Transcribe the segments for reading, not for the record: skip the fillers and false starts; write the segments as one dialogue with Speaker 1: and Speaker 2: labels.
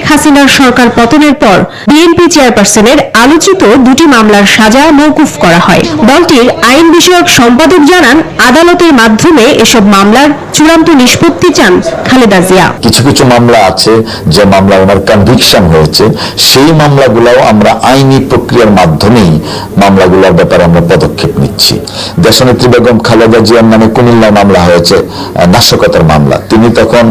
Speaker 1: হাসিনার সরকার পতনের পর বিএনপি চেয়ারপারসনের আলোচিত দুটি মামলার সাজা মওকুফ করা হয়। দলটির আইন বিষয়ক সম্পাদক জানান, আদালতের মাধ্যমে এসব মামলার চূড়ান্ত নিষ্পত্তি চান খালেদা জিয়া।
Speaker 2: কিছু কিছু মামলা আছে যে মামলা ওনার কনভিকশন হয়েছে, সেই মামলাগুলোও আমরা আইনি প্রক্রিয়ার মাধ্যমেই মামলাগুলোর ব্যাপারে আমরা পদক্ষেপ নিচ্ছি। দেশনেত্রী বেগম খালেদা জিয়ার নামে কুমিল্লা মামলা হয়েছে, নাশকতার মামলা। তিনি তখন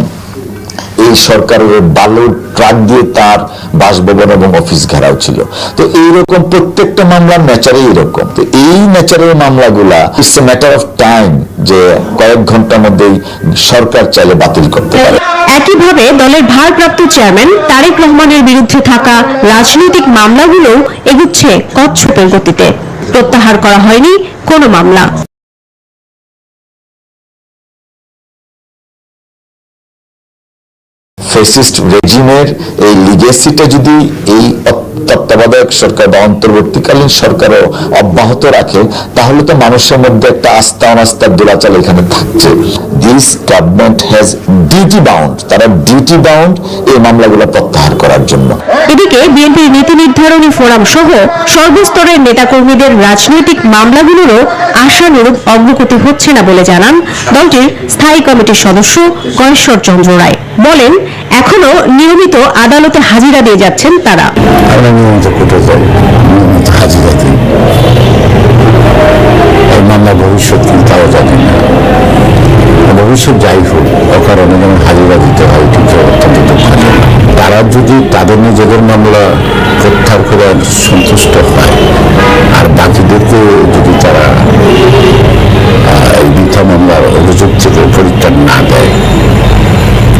Speaker 2: এই সরকারের বালুর ট্রাক দিয়ে তার বাসভবন এবং অফিস ঘেরাও ছিল। তো এইরকম প্রত্যেকটা মামলার নেচারে এরকম। তো এই নেচারের মামলাগুলা it's a matter of time, যে কয়েক ঘন্টার মধ্যেই সরকার চাইলে বাতিল করতে পারে।
Speaker 1: একইভাবে দলের ভারপ্রাপ্ত চেয়ারম্যান তারেক রহমানের বিরুদ্ধে থাকা রাজনৈতিক মামলাগুলো এগুচ্ছে কচ্ছপের গতিতে। প্রত্যাহার করা হয়নি কোনো মামলা।
Speaker 2: ফ্যাসিস্ট রেজিমের এই লিগেসিটা যদি এই তত্ত্বাবধায়ক সরকার বা অন্তর্বর্তীকালীন সরকারও অব্যাহত রাখে, তাহলে তো মানুষের মধ্যে একটা আস্থা অনাস্থার দোলাচল এখানে থাকছে। This government has duty bound, তারা ডিউটি বাউন্ড এই মামলাগুলো প্রত্যাহার করার জন্য।
Speaker 1: এদিকে বিএনপির নীতি নির্ধারণী ফোরাম সহ সর্বস্তরের নেতাকর্মীদের রাজনৈতিক মামলাগুলোরও আশানুরূপ অগ্রগতি হচ্ছে না বলে জানান দলটির স্থায়ী কমিটির সদস্য গণেশ্বর চন্দ্র রায়। বলেন, এখনো নিয়মিত আদালতে হাজিরা দিয়ে যাচ্ছেন তারা।
Speaker 3: আমরা নিয়মিত কোর্টে যাই, নিয়মিত হাজিরা দিই। এই মামলা ভবিষ্যৎ কি তাও জানি না। ভবিষ্যৎ যাই হোক, অকারণে যেমন হাজিরা দিতে হয়, কিন্তু অত্যন্ত দুঃখজনক। তারা যদি তাদের নিজেদের মামলা প্রত্যাহার করে সন্তুষ্ট হয়, আর বাকিদেরকে যদি তারা এই মিথ্যা মামলার অভিযোগ থেকে পরিত্রাণ না দেয়,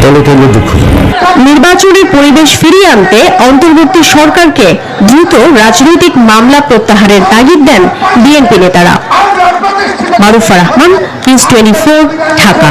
Speaker 3: তাহলে এটা হলো দুঃখজনক।
Speaker 1: নির্বাচনের পরিবেশ ফিরিয়ে আনতে অন্তর্বর্তী সরকারকে দ্রুত রাজনৈতিক মামলা প্রত্যাহারের তাগিদ দেন বিএনপি নেতারা। মারুফা রহমান, নিউজ 24, ঢাকা।